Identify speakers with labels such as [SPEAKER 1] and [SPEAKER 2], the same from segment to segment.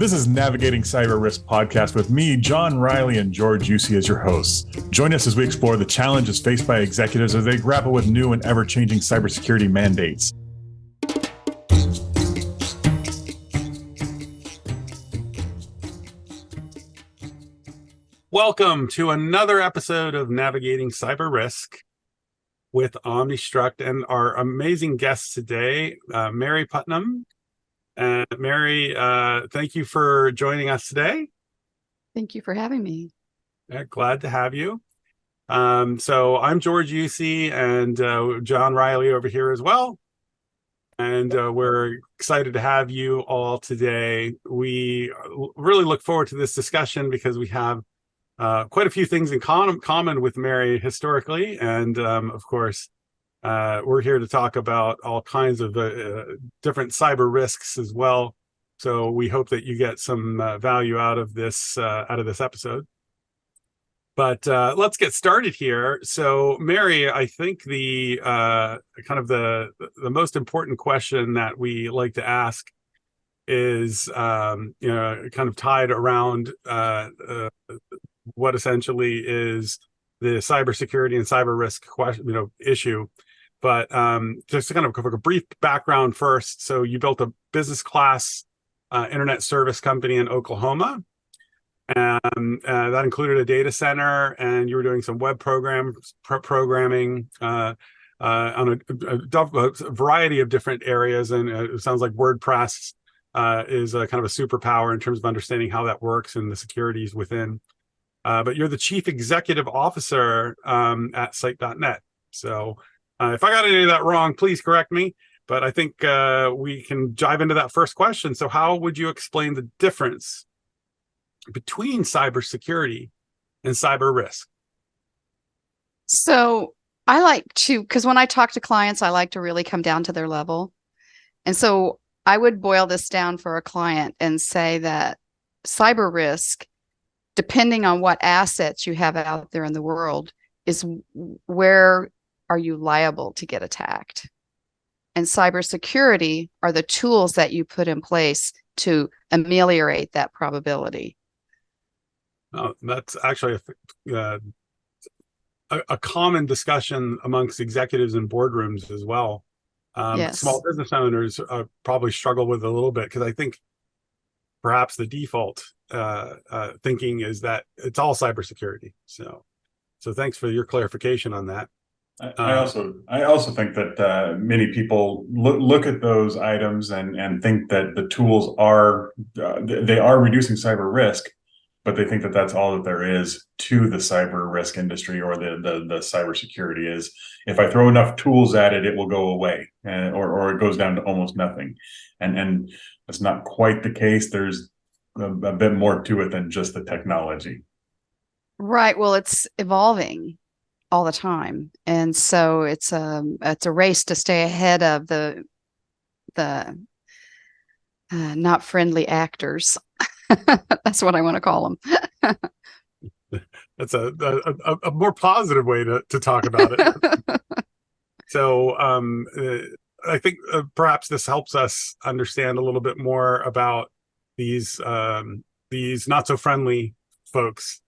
[SPEAKER 1] This is Navigating Cyber Risk podcast with me, John Riley, and George Usey as your hosts. Join us as we explore the challenges faced by executives as they grapple with new and ever-changing cybersecurity mandates.
[SPEAKER 2] Welcome to another episode of Navigating Cyber Risk with Omnistruct and our amazing guests today, Mary Putnam. And Mary, thank you for joining us today.
[SPEAKER 3] Thank you for having me.
[SPEAKER 2] Glad to have you. So I'm George Usey and John Riley over here as well. And we're excited to have you all today. We really look forward to this discussion because we have quite a few things in common with Mary historically. And of course, we're here to talk about all kinds of different cyber risks as well. So we hope that you get some value out of this episode. But let's get started here. So Mary, I think the most important question that we like to ask is kind of tied around what essentially is the cybersecurity and cyber risk issue. But just to kind of a brief background first. So you built a business class internet service company in Oklahoma, and that included a data center, and you were doing some web programming on a variety of different areas. And it sounds like WordPress is a kind of a superpower in terms of understanding how that works and the securities within. But you're the chief executive officer at site.net. So if I got any of that wrong, please correct me. But I think we can dive into that first question. So how would you explain the difference between cybersecurity and cyber risk?
[SPEAKER 3] So I like to, because when I talk to clients, I like to really come down to their level. And so I would boil this down for a client and say that cyber risk, depending on what assets you have out there in the world, is where are you liable to get attacked? And cybersecurity are the tools that you put in place to ameliorate that probability.
[SPEAKER 2] Oh, that's actually a common discussion amongst executives in boardrooms as well.
[SPEAKER 3] Yes.
[SPEAKER 2] Small business owners probably struggle with it a little bit because I think perhaps the default thinking is that it's all cybersecurity. So thanks for your clarification on that.
[SPEAKER 1] I also think that many people look at those items and think that the tools are reducing cyber risk, but they think that that's all that there is to the cyber risk industry or the cybersecurity is. If I throw enough tools at it, it will go away, or it goes down to almost nothing, and that's not quite the case. There's a bit more to it than just the technology.
[SPEAKER 3] Right. Well, it's evolving all the time, and so it's a race to stay ahead of the not friendly actors. That's what I want to call them.
[SPEAKER 2] That's a more positive way to talk about it. So I think perhaps this helps us understand a little bit more about these not so friendly folks.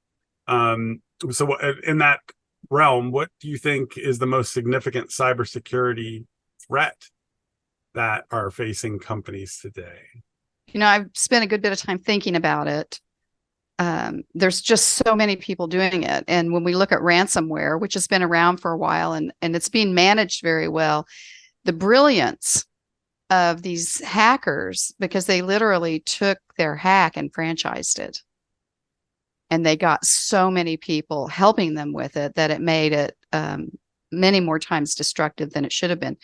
[SPEAKER 2] So in that realm, what do you think is the most significant cybersecurity threat that are facing companies today?
[SPEAKER 3] I've spent a good bit of time thinking about it. There's just so many people doing it. And when we look at ransomware, which has been around for a while and it's being managed very well, the brilliance of these hackers, because they literally took their hack and franchised it. And they got so many people helping them with it that it made it many more times destructive than it should have been.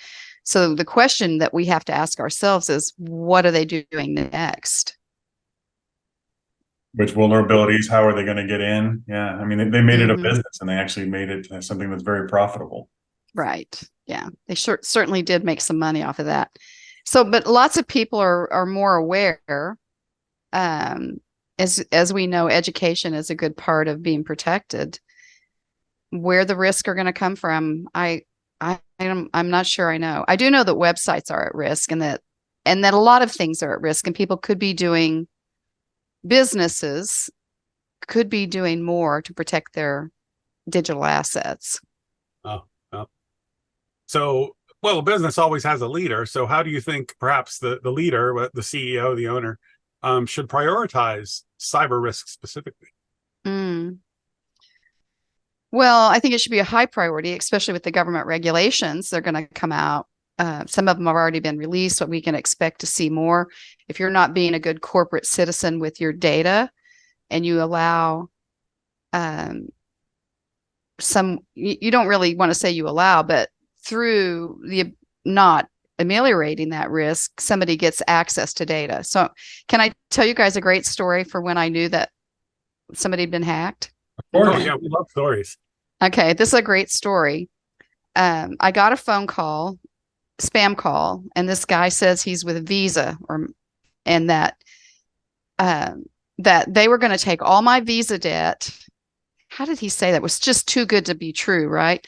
[SPEAKER 3] So the question that we have to ask ourselves is, what are they doing next?
[SPEAKER 1] Which vulnerabilities? How are they going to get in? Yeah, I mean, they made it a business, and they actually made it something that's very profitable.
[SPEAKER 3] Right. Yeah, they certainly did make some money off of that. So, but lots of people are more aware. As we know, education is a good part of being protected. Where the risks are going to come from, I'm not sure I know. I do know that websites are at risk, and that a lot of things are at risk, and people could be doing businesses could be doing more to protect their digital assets.
[SPEAKER 2] Oh, oh. So, well, a business always has a leader. So how do you think perhaps the leader, the CEO, the owner, should prioritize cyber risk specifically?
[SPEAKER 3] Well, I think it should be a high priority, especially with the government regulations. They're going to come out. Some of them have already been released, but we can expect to see more. If you're not being a good corporate citizen with your data and you allow you don't really want to say you allow, but through the not ameliorating that risk, somebody gets access to data. So can I tell you guys a great story for when I knew that somebody had been hacked?
[SPEAKER 2] Oh, yeah, we love stories.
[SPEAKER 3] Okay, this is a great story. I got a phone call, spam call, and this guy says he's with Visa, and that they were going to take all my Visa debt. How did he say that? It was just too good to be true, right?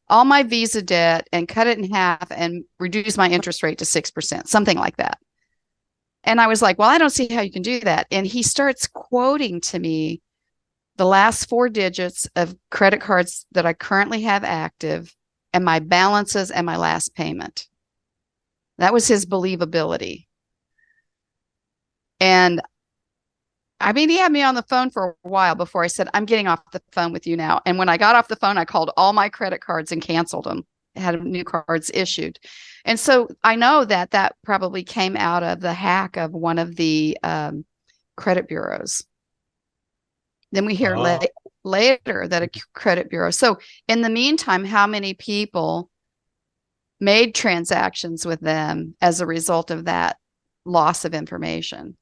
[SPEAKER 3] All my Visa debt and cut it in half and reduce my interest rate to 6%, something like that. And I was like, well, I don't see how you can do that. And he starts quoting to me the last 4 digits of credit cards that I currently have active and my balances and my last payment. That was his believability. And I mean, he had me on the phone for a while before I said, I'm getting off the phone with you now. And when I got off the phone, I called all my credit cards and canceled them, had new cards issued. And so I know that that probably came out of the hack of one of the credit bureaus. Then we hear later that a credit bureau. So in the meantime, how many people made transactions with them as a result of that loss of information?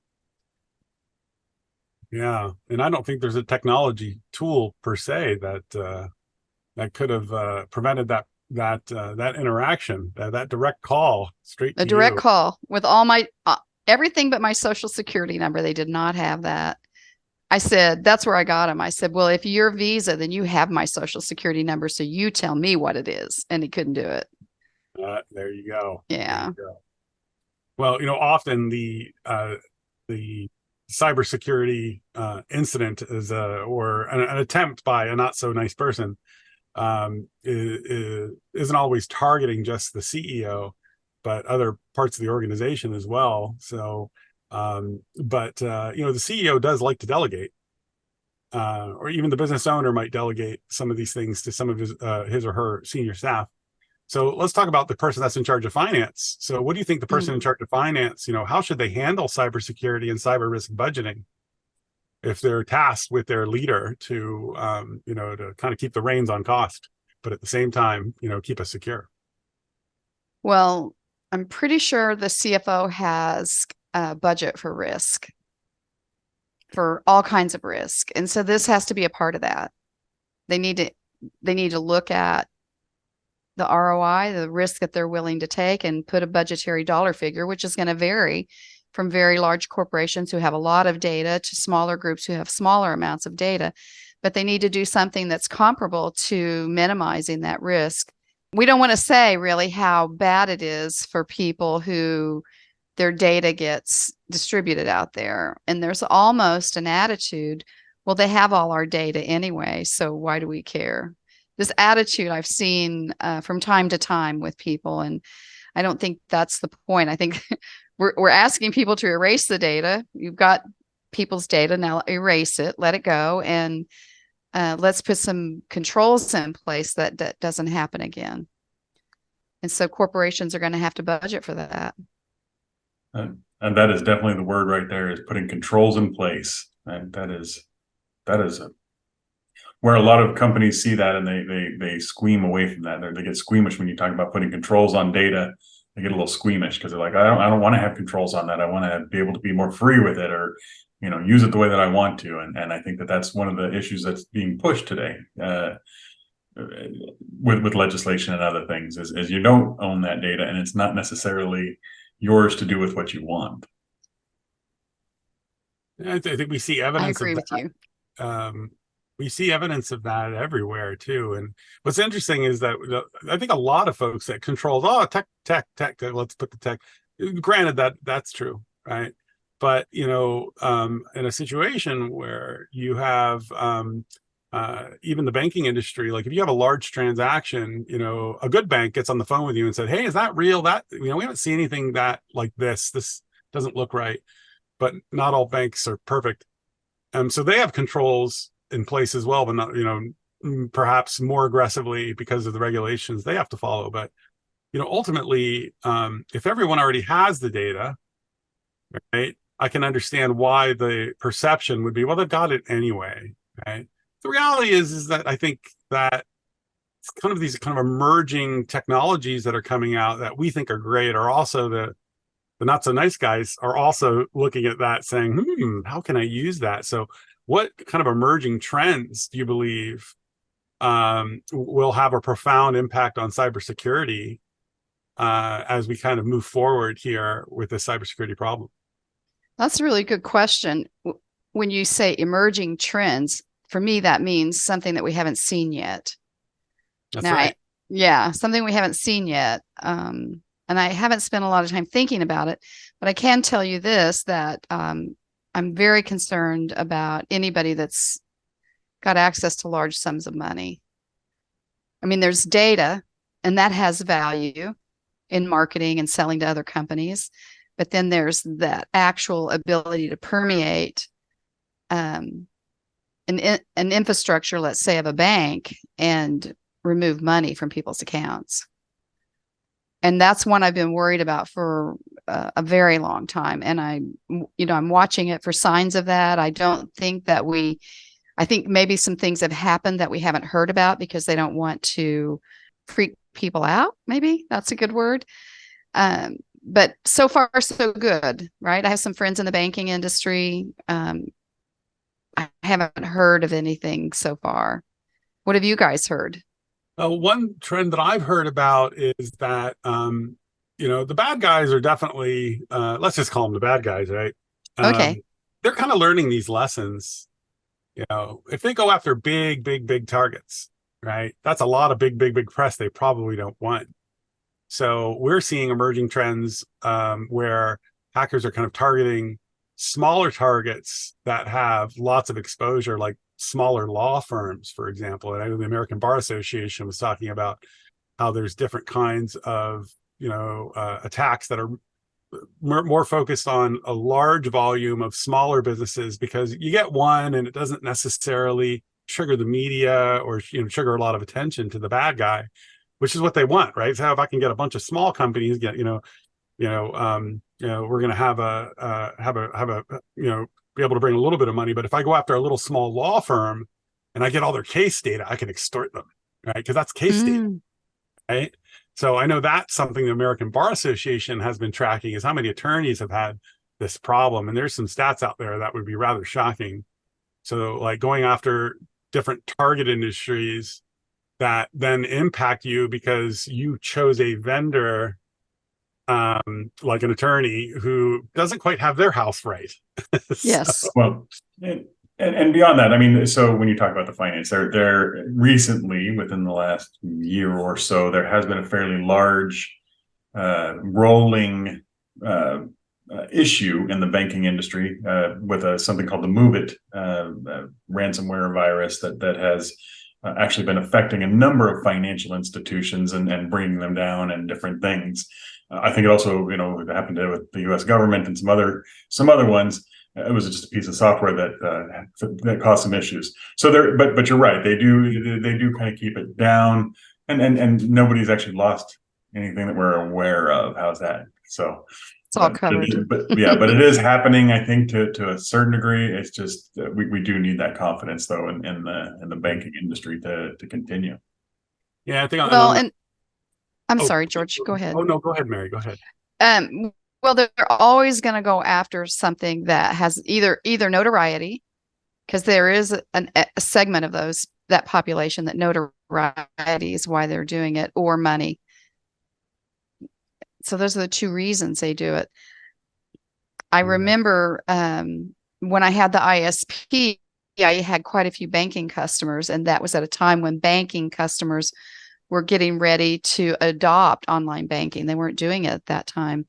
[SPEAKER 2] Yeah, and I don't think there's a technology tool per se that that could have prevented that interaction, that direct call straight to
[SPEAKER 3] A direct
[SPEAKER 2] you.
[SPEAKER 3] call with all my everything but my social security number. They did not have that. I said, that's where I got him. I said, well, if you're Visa, then you have my social security number. So you tell me what it is. And he couldn't do it.
[SPEAKER 2] There you go.
[SPEAKER 3] Yeah.
[SPEAKER 2] You go. Well, often the cybersecurity incident is or an attempt by a not so nice person isn't always targeting just the CEO, but other parts of the organization as well. So, but the CEO does like to delegate, or even the business owner might delegate some of these things to some of his or her senior staff. So let's talk about the person that's in charge of finance. So what do you think the person in charge of finance, how should they handle cybersecurity and cyber risk budgeting if they're tasked with their leader to, to kind of keep the reins on cost, but at the same time, keep us secure?
[SPEAKER 3] Well, I'm pretty sure the CFO has a budget for risk, for all kinds of risk. And so this has to be a part of that. They need to look at the ROI, the risk that they're willing to take, and put a budgetary dollar figure, which is going to vary from very large corporations who have a lot of data to smaller groups who have smaller amounts of data. But they need to do something that's comparable to minimizing that risk. We don't want to say really how bad it is for people who their data gets distributed out there. And there's almost an attitude, well, they have all our data anyway, so why do we care? This attitude I've seen from time to time with people, and I don't think that's the point. I think we're asking people to erase the data. You've got people's data, now erase it, let it go, and let's put some controls in place that doesn't happen again. And so corporations are going to have to budget for that.
[SPEAKER 1] And that is definitely the word right there, is putting controls in place. And that is where a lot of companies see that, and they squeam away from that. They get squeamish when you talk about putting controls on data. They get a little squeamish because they're like, I don't want to have controls on that. I want to be able to be more free with it, or use it the way that I want to. And I think that's one of the issues that's being pushed today with legislation and other things is you don't own that data, and it's not necessarily yours to do with what you want.
[SPEAKER 2] I think we see evidence.
[SPEAKER 3] I agree with you.
[SPEAKER 2] We see evidence of that everywhere too. And what's interesting is that I think a lot of folks that controls, tech, let's put the tech. Granted that's true, right? But, in a situation where you have even the banking industry, like if you have a large transaction, a good bank gets on the phone with you and said, "Hey, is that real? That, we haven't seen anything that like this. This doesn't look right." But not all banks are perfect. So they have controls in place as well, but not, perhaps more aggressively because of the regulations they have to follow. But, ultimately, if everyone already has the data, right, I can understand why the perception would be, well, they've got it anyway, right? The reality is that I think that it's kind of these kind of emerging technologies that are coming out that we think are great are also the not so nice guys are also looking at that saying, how can I use that? So what kind of emerging trends do you believe will have a profound impact on cybersecurity as we kind of move forward here with this cybersecurity problem?
[SPEAKER 3] That's a really good question. When you say emerging trends, for me, that means something that we haven't seen yet.
[SPEAKER 2] That's right.
[SPEAKER 3] Yeah, something we haven't seen yet. And I haven't spent a lot of time thinking about it, but I can tell you this, that I'm very concerned about anybody that's got access to large sums of money. I mean, there's data, and that has value in marketing and selling to other companies. But then there's that actual ability to permeate an infrastructure, let's say, of a bank and remove money from people's accounts. And that's one I've been worried about for a very long time. And I'm watching it for signs of that. I don't think that I think maybe some things have happened that we haven't heard about because they don't want to freak people out. Maybe that's a good word. But so far, so good, right? I have some friends in the banking industry. I haven't heard of anything so far. What have you guys heard?
[SPEAKER 2] One trend that I've heard about is that, the bad guys are definitely, let's just call them the bad guys, right?
[SPEAKER 3] Okay.
[SPEAKER 2] They're kind of learning these lessons. If they go after big, big, big targets, right? That's a lot of big, big, big press they probably don't want. So we're seeing emerging trends where hackers are kind of targeting smaller targets that have lots of exposure, like smaller law firms, for example. And I know the American Bar Association was talking about how there's different kinds of, attacks that are more focused on a large volume of smaller businesses, because you get one and it doesn't necessarily trigger the media or trigger a lot of attention to the bad guy, which is what they want, right? So if I can get a bunch of small companies get, we're going to have be able to bring a little bit of money. But if I go after a little small law firm and I get all their case data, I can extort them, right? Because that's case data, right? So I know that's something the American Bar Association has been tracking, is how many attorneys have had this problem. And there's some stats out there that would be rather shocking. So like going after different target industries that then impact you because you chose a vendor, like an attorney who doesn't quite have their house right.
[SPEAKER 3] Yes.
[SPEAKER 1] Well, and beyond that, I mean, so when you talk about the finance, there recently, within the last year or so, there has been a fairly large rolling issue in the banking industry with something called the MOVEit ransomware virus that has actually been affecting a number of financial institutions and bringing them down and different things. I think it also, it happened with the U.S. government and some other ones. It was just a piece of software that caused some issues. So but you're right. They do kind of keep it down, and nobody's actually lost anything that we're aware of. How's that? So
[SPEAKER 3] it's all covered.
[SPEAKER 1] But it is happening, I think, to a certain degree. It's just we do need that confidence, though, in the banking industry to continue.
[SPEAKER 2] Yeah, I think.
[SPEAKER 3] And I'm sorry, George. Go ahead.
[SPEAKER 2] Oh no, go ahead, Mary. Go ahead.
[SPEAKER 3] Well, they're always going to go after something that has either notoriety, because there is a segment of that population that notoriety is why they're doing it, or money. So those are the two reasons they do it. I remember when I had the ISP, I had quite a few banking customers, and that was at a time when banking customers were getting ready to adopt online banking. They weren't doing it at that time.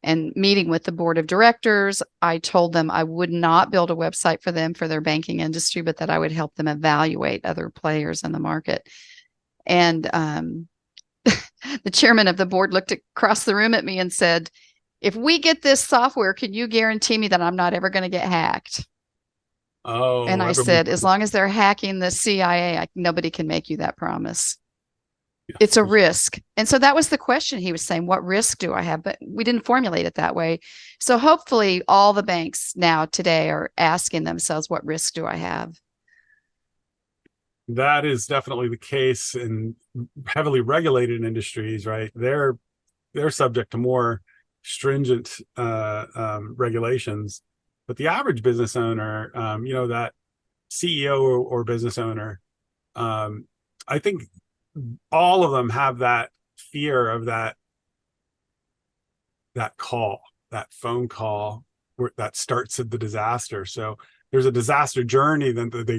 [SPEAKER 3] And meeting with the board of directors, I told them I would not build a website for them for their banking industry, but that I would help them evaluate other players in the market. And the chairman of the board looked across the room at me and said, if we get this software, can you guarantee me that I'm not ever going to get hacked?
[SPEAKER 2] Oh,
[SPEAKER 3] and I said, as long as they're hacking the CIA, nobody can make you that promise.
[SPEAKER 2] Yeah.
[SPEAKER 3] It's a risk. And so that was the question he was saying, what risk do I have? But we didn't formulate it that way. So hopefully all the banks now today are asking themselves, what risk do I have?
[SPEAKER 2] That is definitely the case in heavily regulated industries, right? They're subject to more stringent regulations, but the average business owner, that CEO or business owner, I think all of them have that fear of that phone call that starts at the disaster. So there's a disaster journey that they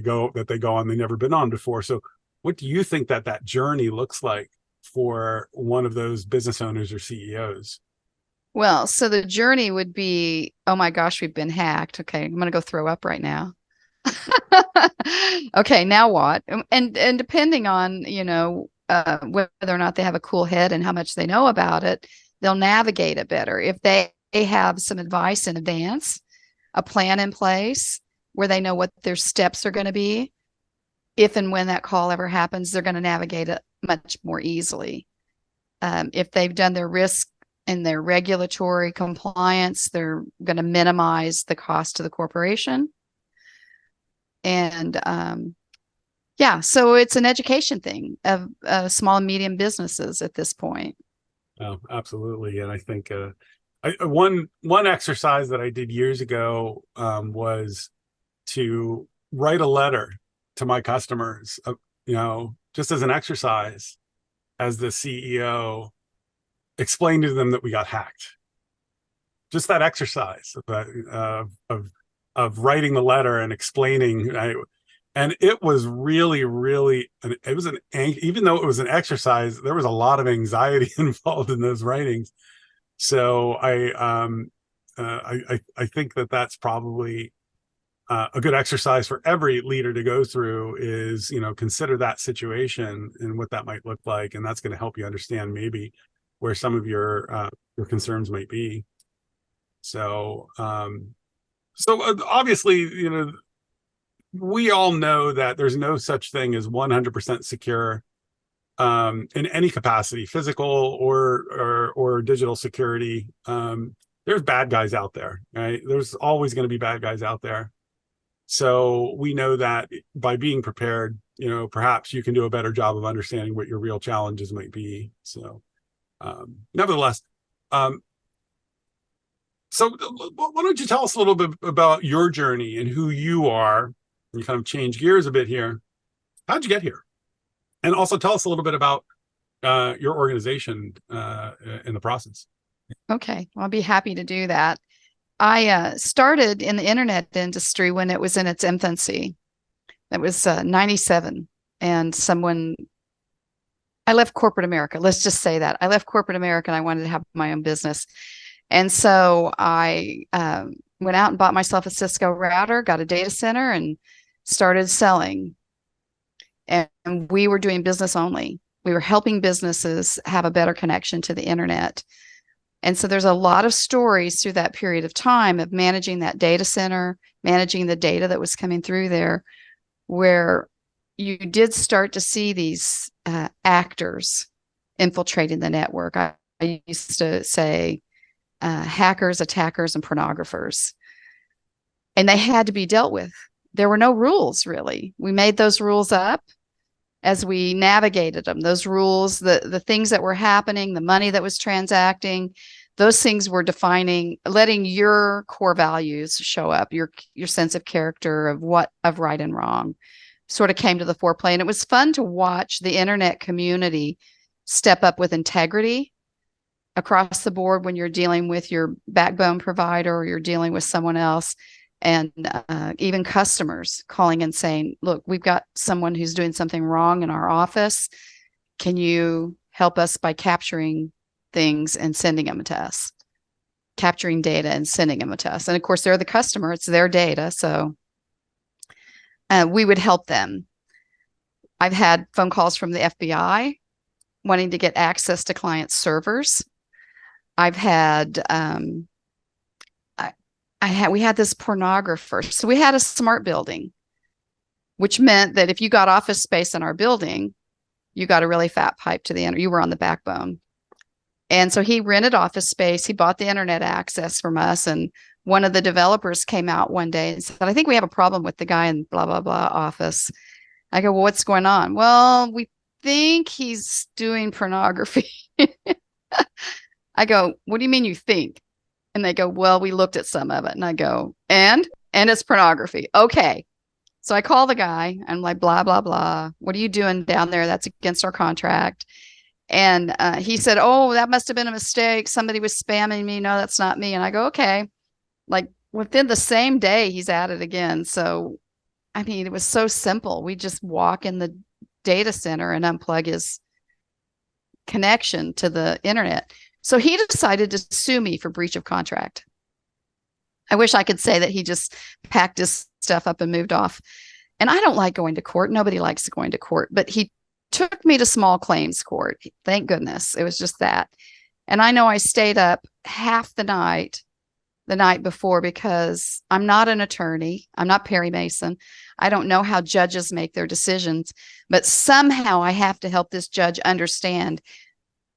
[SPEAKER 2] go on they've never been on before. So what do you think that journey looks like for one of those business owners or CEOs?
[SPEAKER 3] Well, so the journey would be, oh my gosh, we've been hacked. Okay, I'm going to go throw up right now. Okay, now what? And depending on, whether or not they have a cool head and how much they know about it, they'll navigate it better. If they have some advice in advance, a plan in place where they know what their steps are going to be, if and when that call ever happens, they're going to navigate it much more easily. If they've done their risk and their regulatory compliance, they're going to minimize the cost to the corporation. And so it's an education thing of small and medium businesses at this point.
[SPEAKER 2] Oh, absolutely. And I think one exercise that I did years ago was to write a letter to my customers, just as an exercise, as the CEO, explain to them that we got hacked. Just that exercise of writing the letter and explaining. And it was really, really, even though it was an exercise, there was a lot of anxiety involved in those writings. So I think that's probably a good exercise for every leader to go through is, consider that situation and what that might look like. And that's going to help you understand maybe where some of your concerns might be. So, obviously, we all know that there's no such thing as 100% secure in any capacity, physical or digital security. There's bad guys out there, right? There's always going to be bad guys out there. So we know that by being prepared, perhaps you can do a better job of understanding what your real challenges might be. So, nevertheless, so why don't you tell us a little bit about your journey and who you are? You kind of change gears a bit here. How'd you get here? And also tell us a little bit about your organization in the process.
[SPEAKER 3] Okay, well, I'll be happy to do that. I started in the internet industry when it was in its infancy. That was 97. And I left corporate America. Let's just say that. I left corporate America and I wanted to have my own business. And so I went out and bought myself a Cisco router, got a data center, and started selling. And we were doing business only. We were helping businesses have a better connection to the internet. And so there's a lot of stories through that period of time of managing that data center, managing the data that was coming through there, where you did start to see these actors infiltrating the network. I used to say hackers, attackers, and pornographers. And they had to be dealt with. There were no rules, really. We made those rules up as we navigated them. Those rules, the things that were happening, the money that was transacting, those things were defining, letting your core values show up, your sense of character of right and wrong sort of came to the foreplay. And it was fun to watch the internet community step up with integrity across the board when you're dealing with your backbone provider or you're dealing with someone else. And even customers calling and saying, look, we've got someone who's doing something wrong in our office. Can you help us by capturing things and sending them to us? capturing data and sending them to us. And of course, they're the customer, it's their data. So we would help them. I've had phone calls from the FBI wanting to get access to client servers. I've had, we had this pornographer. So we had a smart building, which meant that if you got office space in our building, you got a really fat pipe to the internet. You were on the backbone. And so he rented office space. He bought the internet access from us. And one of the developers came out one day and said, I think we have a problem with the guy in blah, blah, blah office. I go, well, what's going on? Well, we think he's doing pornography. I go, what do you mean you think? And they go, well, we looked at some of it. And I go, and it's pornography. Okay. So I call the guy. I'm like, blah, blah, blah. What are you doing down there? That's against our contract. And he said, oh, that must have been a mistake. Somebody was spamming me. No, that's not me. And I go, okay. Like within the same day, he's at it again. So, I mean, it was so simple. We just walk in the data center and unplug his connection to the internet. So he decided to sue me for breach of contract. I wish I could say that he just packed his stuff up and moved off. And I don't like going to court. Nobody likes going to court, but he took me to small claims court. Thank goodness. It was just that. And I know I stayed up half the night before because I'm not an attorney. I'm not Perry Mason. I don't know how judges make their decisions, but somehow I have to help this judge understand,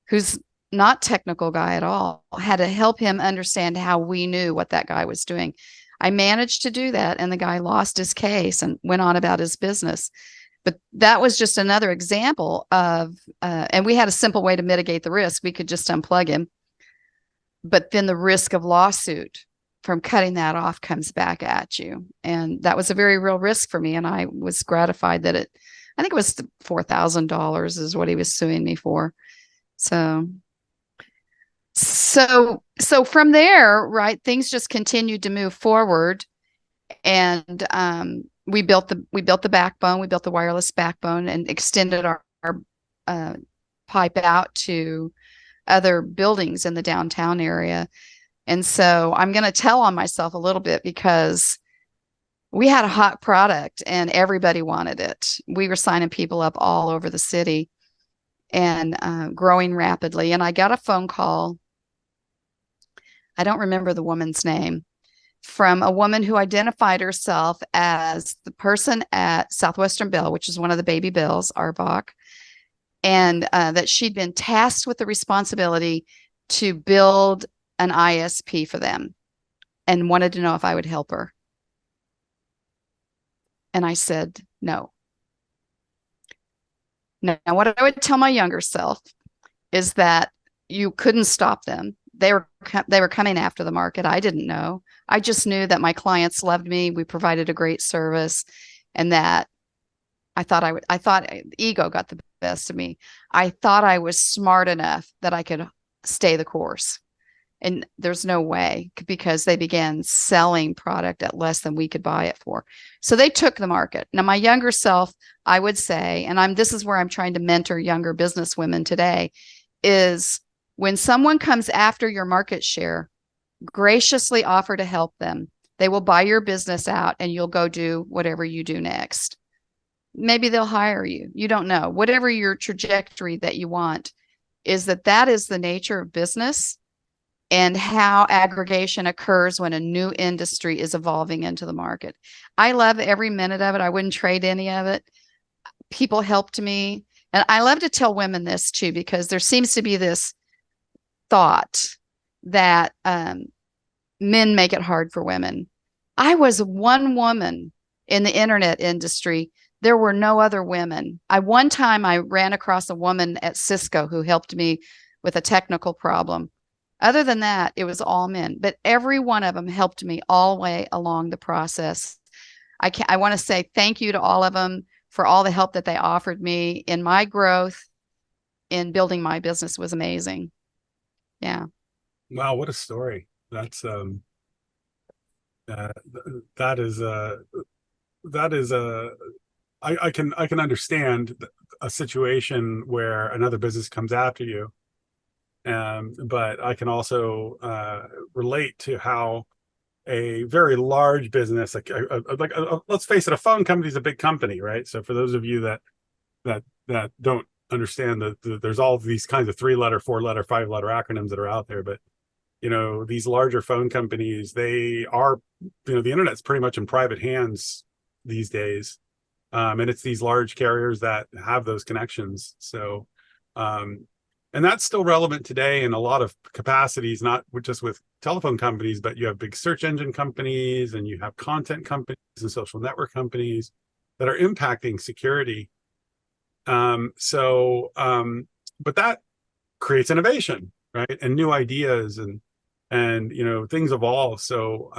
[SPEAKER 3] who's not technical guy at all, had to help him understand how we knew what that guy was doing. I managed to do that, and the guy lost his case and went on about his business. But that was just another example of, and we had a simple way to mitigate the risk. We could just unplug him. But then the risk of lawsuit from cutting that off comes back at you. And that was a very real risk for me. And I was gratified that I think it was $4,000 is what he was suing me for. So from there, right, things just continued to move forward. And we built the backbone, we built the wireless backbone and extended our pipe out to other buildings in the downtown area. And so I'm going to tell on myself a little bit because we had a hot product and everybody wanted it. We were signing people up all over the city and growing rapidly. And I got a phone call. I don't remember the woman's name, from a woman who identified herself as the person at Southwestern Bell, which is one of the baby Bells, Arbach, and that she'd been tasked with the responsibility to build an ISP for them and wanted to know if I would help her. And I said, no. Now, what I would tell my younger self is that you couldn't stop them. They were coming after the market. I didn't know. I just knew that my clients loved me. We provided a great service, and that I thought ego got the best of me. I thought I was smart enough that I could stay the course. And there's no way, because they began selling product at less than we could buy it for. So they took the market. Now, my younger self, I would say, and this is where I'm trying to mentor younger business women today, is when someone comes after your market share, graciously offer to help them. They will buy your business out and you'll go do whatever you do next. Maybe they'll hire you. You don't know. Whatever your trajectory that you want, is that is the nature of business and how aggregation occurs when a new industry is evolving into the market. I love every minute of it. I wouldn't trade any of it. People helped me. And I love to tell women this too, because there seems to be this thought that men make it hard for women. I was one woman in the internet industry. There were no other women. One time I ran across a woman at Cisco who helped me with a technical problem. Other than that, it was all men, but every one of them helped me all the way along the process. I want to say thank you to all of them for all the help that they offered me in my growth. In building my business was amazing. Yeah.
[SPEAKER 2] Wow, what a story. That's I can understand a situation where another business comes after you But I can also relate to how a very large business, let's face it, a phone company is a big company, right? So for those of you that don't understand there's all these kinds of 3-letter, 4-letter, 5-letter acronyms that are out there, but these larger phone companies, they are, the internet's pretty much in private hands these days. And it's these large carriers that have those connections. So, and that's still relevant today in a lot of capacities, not just with telephone companies, but you have big search engine companies and you have content companies and social network companies that are impacting security. But that creates innovation, right? And new ideas and things evolve. So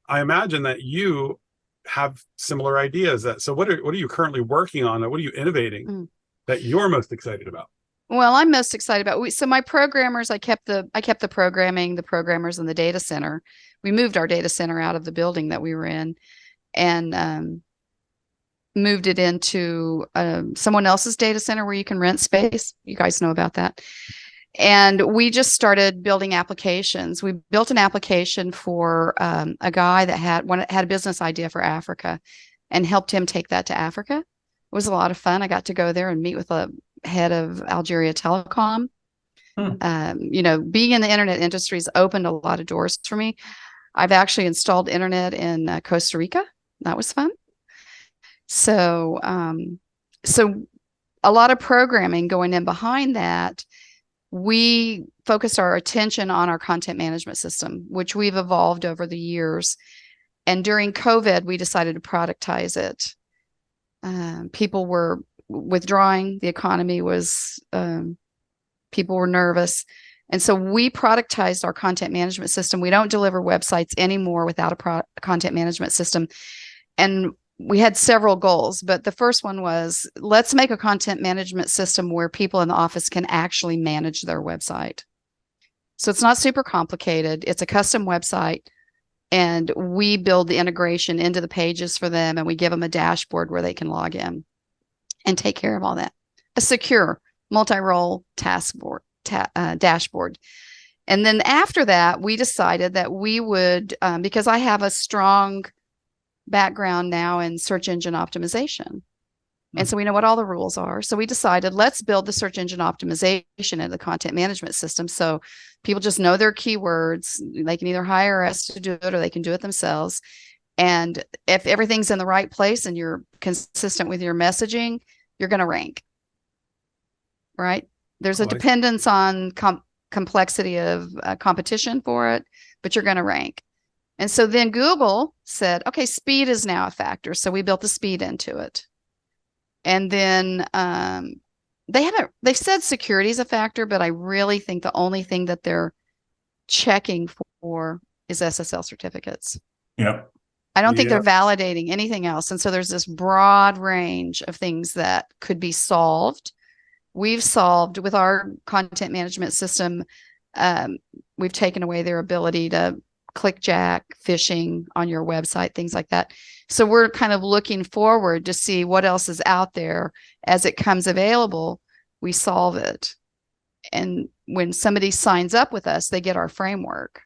[SPEAKER 2] I imagine that you have similar ideas. So what are you currently working on? What are you innovating that you're most excited about?
[SPEAKER 3] Well, I'm most excited about so my programmers, I kept the programming, the programmers in the data center. We moved our data center out of the building that we were in and moved it into someone else's data center where you can rent space. You guys know about that. And we just started building applications. We built an application for a guy that had a business idea for Africa and helped him take that to Africa. It was a lot of fun. I got to go there and meet with the head of Algeria Telecom. Being in the internet industry has opened a lot of doors for me. I've actually installed internet in Costa Rica. That was fun. So a lot of programming going in behind that. We focused our attention on our content management system, which we've evolved over the years. And during COVID, we decided to productize it. People were withdrawing. The economy was, people were nervous. And so we productized our content management system. We don't deliver websites anymore without a content management system. And we had several goals, but the first one was, let's make a content management system where people in the office can actually manage their website. So it's not super complicated. It's a custom website, and we build the integration into the pages for them, and we give them a dashboard where they can log in and take care of all that. A secure multi-role dashboard. And then after that, we decided that we would, because I have a strong background now in search engine optimization. And so we know what all the rules are. So we decided, let's build the search engine optimization into the content management system. So people just know their keywords. They can either hire us to do it or they can do it themselves. And if everything's in the right place and you're consistent with your messaging, you're going to rank, right? There's a dependence on complexity of competition for it, but you're going to rank. And so then Google said, okay, speed is now a factor. So we built the speed into it. And then they've said security is a factor, but I really think the only thing that they're checking for is SSL certificates.
[SPEAKER 1] Yeah.
[SPEAKER 3] I don't think they're validating anything else. And so there's this broad range of things that could be solved. We've solved with our content management system. We've taken away their ability to clickjack, phishing on your website, things like that. So we're kind of looking forward to see what else is out there. As it comes available, we solve it. And when somebody signs up with us, they get our framework.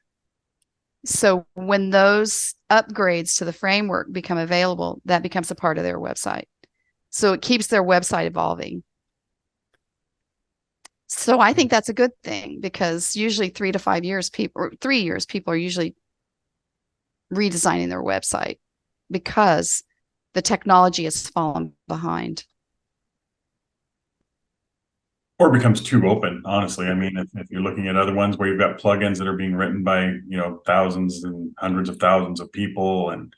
[SPEAKER 3] So when those upgrades to the framework become available, that becomes a part of their website. So it keeps their website evolving. So I think that's a good thing, because usually 3 to 5 years, or 3 years, people are usually redesigning their website because the technology has fallen behind.
[SPEAKER 1] Or becomes too open, honestly. I mean, if you're looking at other ones where you've got plugins that are being written by, thousands and hundreds of thousands of people, and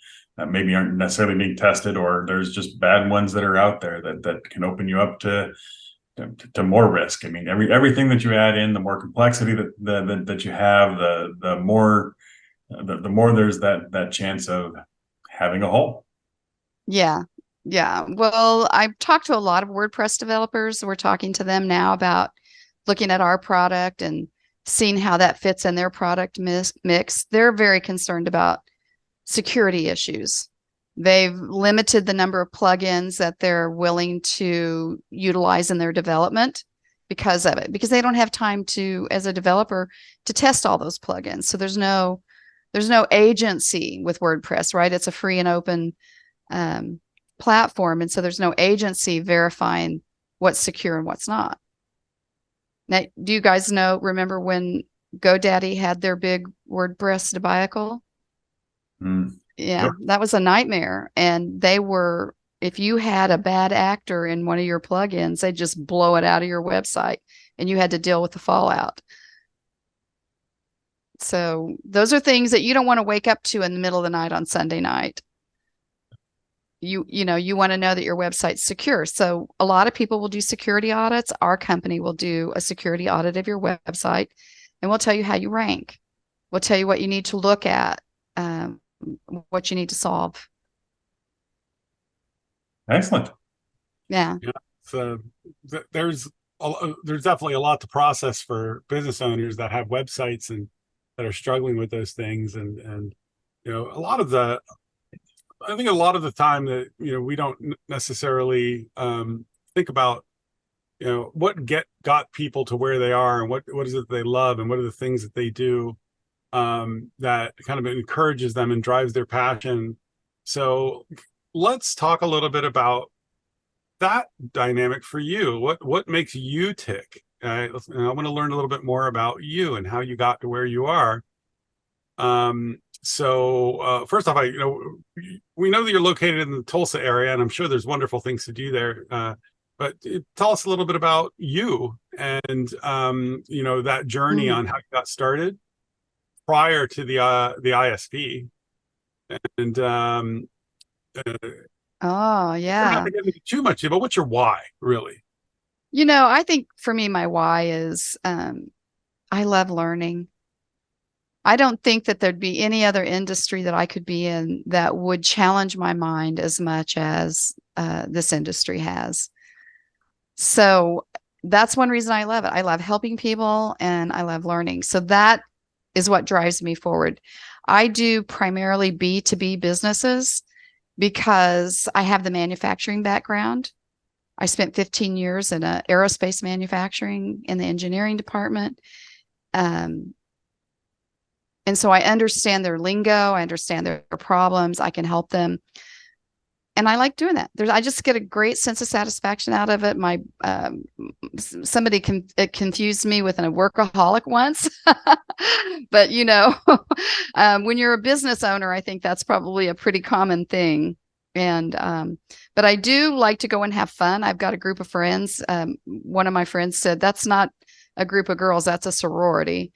[SPEAKER 1] maybe aren't necessarily being tested, or there's just bad ones that are out there that can open you up to more risk. I mean, everything that you add in, the more complexity that you have, the more there's that chance of having a hole.
[SPEAKER 3] Yeah. Well, I've talked to a lot of WordPress developers. We're talking to them now about looking at our product and seeing how that fits in their product mix. They're very concerned about security issues. They've limited the number of plugins that they're willing to utilize in their development because of it, because they don't have time to, as a developer, to test all those plugins. So there's no agency with WordPress, right? It's a free and open platform. And so there's no agency verifying what's secure and what's not. Now, do you guys remember when GoDaddy had their big WordPress debacle? Yeah,
[SPEAKER 1] Sure.
[SPEAKER 3] that was a nightmare. And if you had a bad actor in one of your plugins, they'd just blow it out of your website and you had to deal with the fallout. So those are things that you don't want to wake up to in the middle of the night on Sunday night. You want to know that your website's secure. So a lot of people will do security audits. Our company will do a security audit of your website, and we'll tell you how you rank. We'll tell you what you need to look at, what you need to solve.
[SPEAKER 1] Excellent.
[SPEAKER 3] Yeah.
[SPEAKER 2] So there's definitely a lot to process for business owners that have websites and that are struggling with those things. And I think a lot of the time that, we don't necessarily think about, what got people to where they are, and what is it they love, and what are the things that they do that kind of encourages them and drives their passion. So let's talk a little bit about that dynamic for you. What makes you tick? I want to learn a little bit more about you and how you got to where you are. So first off, we know that you're located in the Tulsa area, and I'm sure there's wonderful things to do there. But tell us a little bit about you and that journey on how you got started prior to the ISP. And
[SPEAKER 3] oh yeah.
[SPEAKER 2] Not to get into too much, but what's your why, really?
[SPEAKER 3] I think for me, my why is I love learning. I don't think that there'd be any other industry that I could be in that would challenge my mind as much as this industry has. So that's one reason I love it. I love helping people and I love learning. So that is what drives me forward. I do primarily B2B businesses because I have the manufacturing background. I spent 15 years in aerospace manufacturing in the engineering department. And so I understand their lingo. I understand their problems. I can help them. And I like doing that. I just get a great sense of satisfaction out of it. Somebody confused me with a workaholic once, but when you're a business owner, I think that's probably a pretty common thing. And, but I do like to go and have fun. I've got a group of friends. One of my friends said, that's not a group of girls, that's a sorority.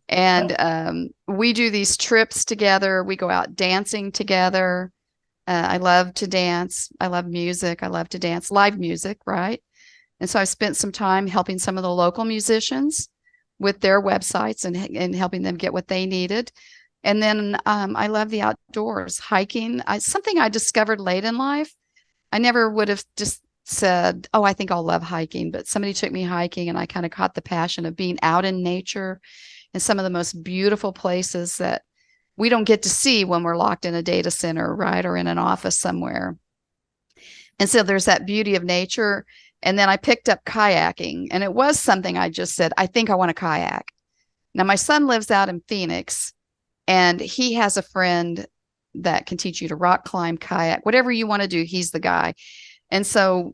[SPEAKER 3] And we do these trips together. We go out dancing together. I love to dance. I love music. I love to dance, live music, right? And so I spent some time helping some of the local musicians with their websites and helping them get what they needed. And then I love the outdoors, hiking. Something I discovered late in life. I never would have just said, oh, I think I'll love hiking, but somebody took me hiking and I kind of caught the passion of being out in nature in some of the most beautiful places that we don't get to see when we're locked in a data center, right? Or in an office somewhere. And so there's that beauty of nature. And then I picked up kayaking, and it was something I just said, I think I want to kayak. Now my son lives out in Phoenix, and he has a friend that can teach you to rock climb, kayak, whatever you want to do. He's the guy. And so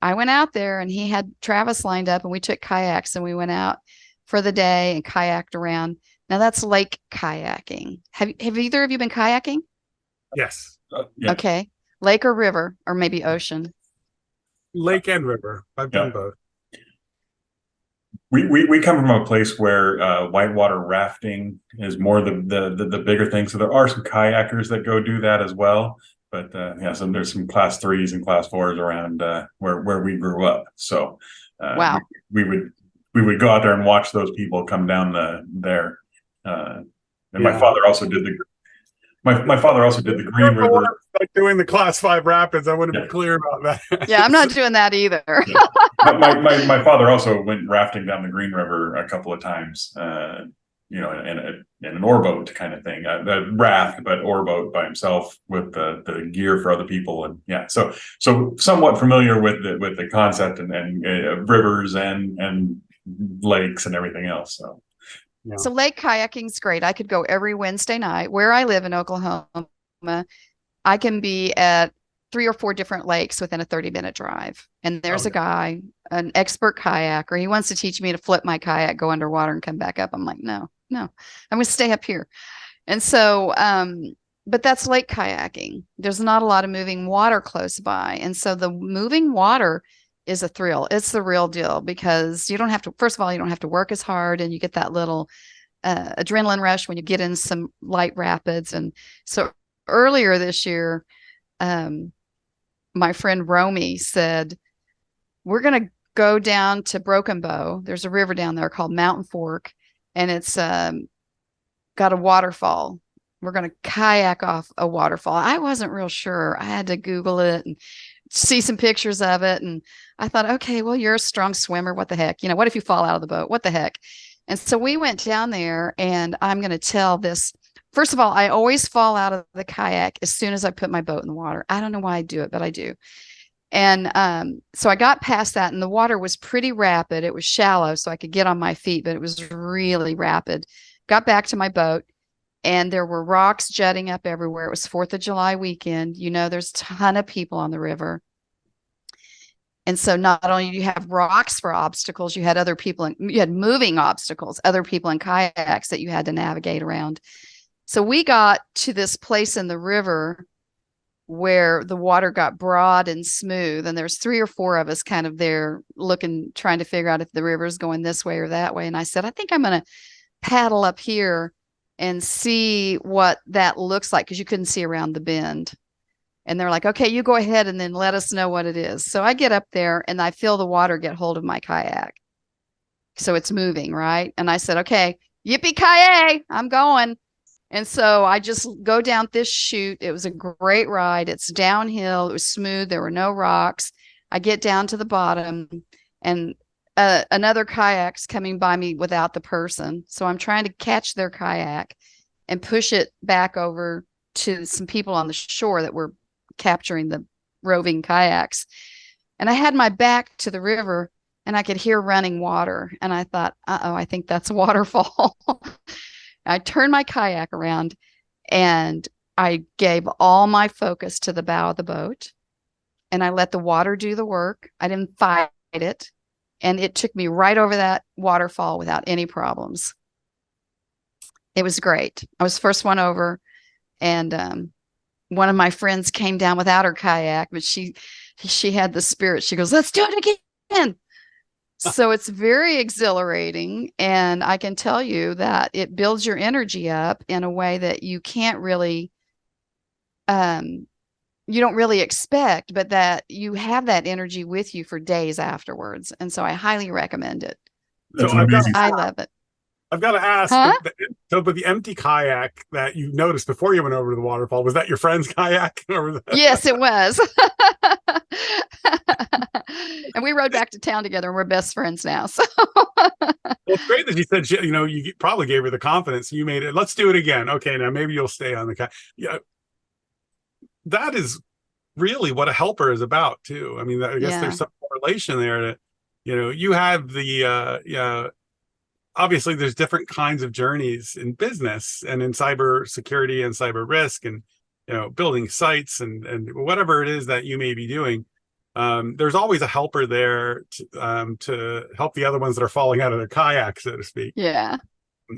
[SPEAKER 3] I went out there, and he had Travis lined up, and we took kayaks and we went out for the day and kayaked around. Now that's lake kayaking. Have either of you been kayaking?
[SPEAKER 2] Yes.
[SPEAKER 1] Yeah.
[SPEAKER 3] Okay. Lake or river, or maybe ocean?
[SPEAKER 2] Lake and river. I've done both.
[SPEAKER 1] We come from a place where whitewater rafting is more the bigger thing. So there are some kayakers that go do that as well. But so there's some class 3s and class 4s around where we grew up. So
[SPEAKER 3] Wow.
[SPEAKER 1] we would go out there and watch those people come down there. And my father also did my father also did the Green River.
[SPEAKER 2] Like doing the class 5 rapids. I want to be clear about that.
[SPEAKER 3] Yeah, I'm not doing that either.
[SPEAKER 1] My father also went rafting down the Green River a couple of times. in an oarboat kind of thing, the raft, but oarboat by himself with the gear for other people. And yeah, so somewhat familiar with the concept and rivers and lakes and everything else. So.
[SPEAKER 2] Yeah.
[SPEAKER 3] So lake kayaking is great. I could go every Wednesday night. Where I live in Oklahoma, I can be at 3 or 4 different lakes within a 30-minute drive. And there's a guy, an expert kayaker. He wants to teach me to flip my kayak, go underwater and come back up. I'm like, no, I'm going to stay up here. And so, but that's lake kayaking. There's not a lot of moving water close by. And so the moving water is a thrill. It's the real deal because you don't have to, first of all, you don't have to work as hard and you get that little adrenaline rush when you get in some light rapids. And so earlier this year, my friend Romy said, we're going to go down to Broken Bow. There's a river down there called Mountain Fork, and it's got a waterfall. We're going to kayak off a waterfall. I wasn't real sure. I had to Google it and see some pictures of it. And I thought, okay, well, you're a strong swimmer. What the heck? What if you fall out of the boat? What the heck? And so we went down there, and I'm going to tell this. First of all, I always fall out of the kayak as soon as I put my boat in the water. I don't know why I do it, but I do. And so I got past that, and the water was pretty rapid. It was shallow, so I could get on my feet, but it was really rapid. Got back to my boat, and there were rocks jutting up everywhere. It was 4th of July weekend. There's a ton of people on the river. And so not only do you have rocks for obstacles, you had other people, you had moving obstacles, other people in kayaks that you had to navigate around. So we got to this place in the river where the water got broad and smooth, and there's 3 or 4 of us kind of there looking, trying to figure out if the river's going this way or that way. And I said, I think I'm going to paddle up here and see what that looks like, because you couldn't see around the bend. And they're like, okay, you go ahead and then let us know what it is. So I get up there and I feel the water get hold of my kayak. So it's moving, right? And I said, okay, yippee-ki-yay, I'm going. And so I just go down this chute. It was a great ride. It's downhill. It was smooth. There were no rocks. I get down to the bottom, and another kayak's coming by me without the person. So I'm trying to catch their kayak and push it back over to some people on the shore that were capturing the roving kayaks. And I had my back to the river, and I could hear running water. And I thought, I think that's a waterfall. I turned my kayak around, and I gave all my focus to the bow of the boat, and I let the water do the work. I didn't fight it, and it took me right over that waterfall without any problems. It was great. I was the first one over, and one of my friends came down without her kayak, but she had the spirit. She goes, let's do it again. So it's very exhilarating, and I can tell you that it builds your energy up in a way that you can't really, you don't really expect, but that you have that energy with you for days afterwards. And so I highly recommend it.
[SPEAKER 1] That's an amazing.
[SPEAKER 3] I love it.
[SPEAKER 2] I've got to ask, so with the empty kayak that you noticed before you went over to the waterfall, was that your friend's kayak?
[SPEAKER 3] Yes, it was. And we rode back to town together, and we're best friends now. So
[SPEAKER 2] well, it's great that you said, you probably gave her the confidence. You made it. Let's do it again. Okay, now maybe you'll stay on the kayak. Yeah, that is really what a helper is about too. I mean, I guess there's some correlation there that, you have the, obviously there's different kinds of journeys in business and in cybersecurity and cyber risk and, building sites and whatever it is that you may be doing. There's always a helper there to help the other ones that are falling out of their kayak, so to speak.
[SPEAKER 3] Yeah.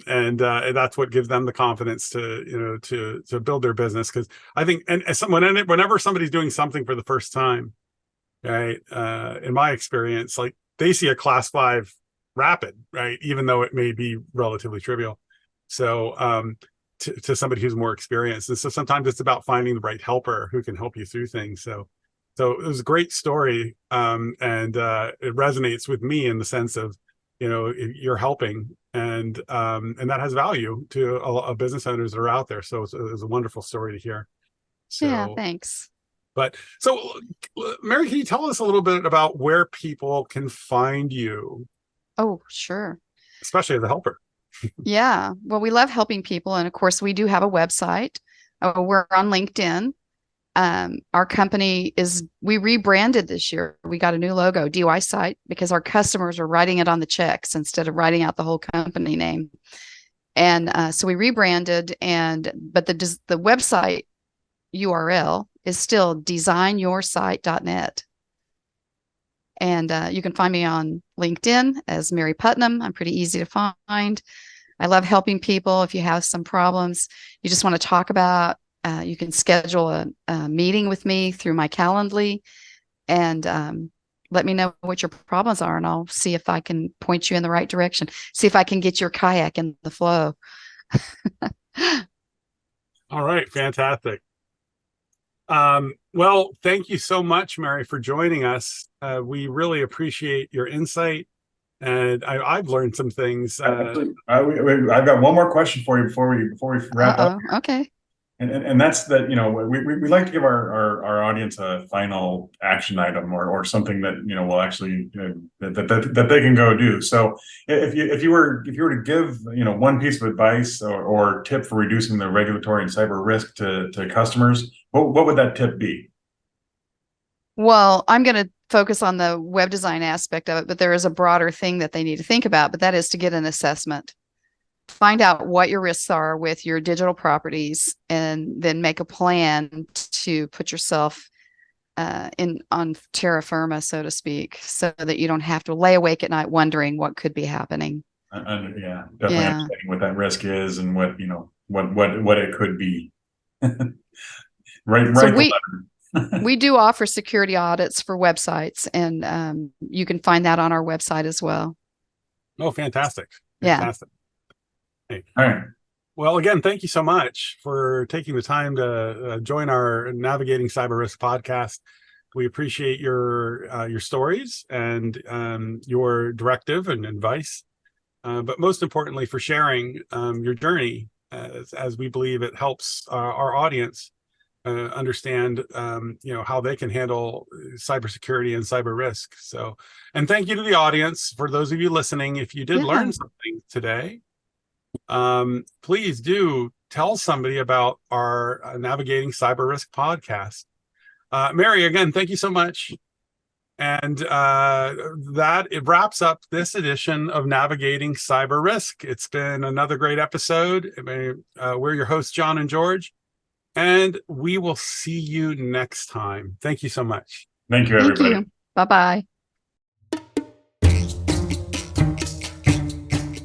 [SPEAKER 2] And that's what gives them the confidence to build their business. Because I think, and whenever somebody's doing something for the first time, right, in my experience, like they see a class 5 rapid, right, even though it may be relatively trivial. So to somebody who's more experienced, and so sometimes it's about finding the right helper who can help you through things. So it was a great story, and it resonates with me in the sense of, you're helping, and that has value to a business owners that are out there. So it was a wonderful story to hear. So,
[SPEAKER 3] yeah, thanks.
[SPEAKER 2] But so, Mary, can you tell us a little bit about where people can find you?
[SPEAKER 3] Oh, sure.
[SPEAKER 2] Especially as a helper.
[SPEAKER 3] Yeah. Well, we love helping people. And of course, we do have a website. We're on LinkedIn. Our company we rebranded this year. We got a new logo, DIY because our customers are writing it on the checks instead of writing out the whole company name. And so we rebranded, but the website URL is still DesignYourSite.net. And you can find me on LinkedIn as Mary Putnam. I'm pretty easy to find. I love helping people. If you have some problems you just want to talk about, you can schedule a meeting with me through my Calendly, and let me know what your problems are, and I'll see if I can point you in the right direction. See if I can get your kayak in the flow.
[SPEAKER 2] All right, fantastic. Well, thank you so much, Mary, for joining us. We really appreciate your insight, and I've learned some things.
[SPEAKER 1] I've got one more question for you before we wrap up.
[SPEAKER 3] Okay.
[SPEAKER 1] And that's that, we like to give our audience a final action item or something that, will actually, that they can go do. So if you were to give, one piece of advice or tip for reducing the regulatory and cyber risk to customers, what would that tip be?
[SPEAKER 3] Well, I'm going to focus on the web design aspect of it, but there is a broader thing that they need to think about, but that is to get an assessment. Find out what your risks are with your digital properties, and then make a plan to put yourself on terra firma, so to speak, so that you don't have to lay awake at night wondering what could be happening.
[SPEAKER 1] Definitely understanding what that risk is and what it could be. Right.
[SPEAKER 3] We do offer security audits for websites, and you can find that on our website as well.
[SPEAKER 2] Oh, fantastic.
[SPEAKER 3] Fantastic.
[SPEAKER 2] Hey.
[SPEAKER 1] All right.
[SPEAKER 2] Well, again, thank you so much for taking the time to join our Navigating Cyber Risk podcast. We appreciate your stories and your directive and advice, but most importantly, for sharing your journey, as we believe it helps our audience understand, how they can handle cybersecurity and cyber risk. So, and thank you to the audience. For those of you listening, if you did learn something today, please do tell somebody about our Navigating Cyber Risk podcast. Mary, again, thank you so much. And it wraps up this edition of Navigating Cyber Risk. It's been another great episode. We're your hosts, John and George, and we will see you next time. Thank you so much.
[SPEAKER 1] Thank you, everybody.
[SPEAKER 3] Thank you. Bye-bye.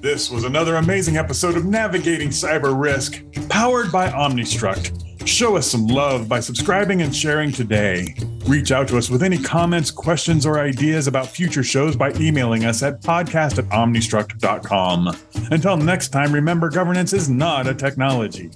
[SPEAKER 1] This was another amazing episode of Navigating Cyber Risk, powered by Omnistruct. Show us some love by subscribing and sharing today. Reach out to us with any comments, questions, or ideas about future shows by emailing us at podcast@omnistruct.com. Until next time, remember, governance is not a technology.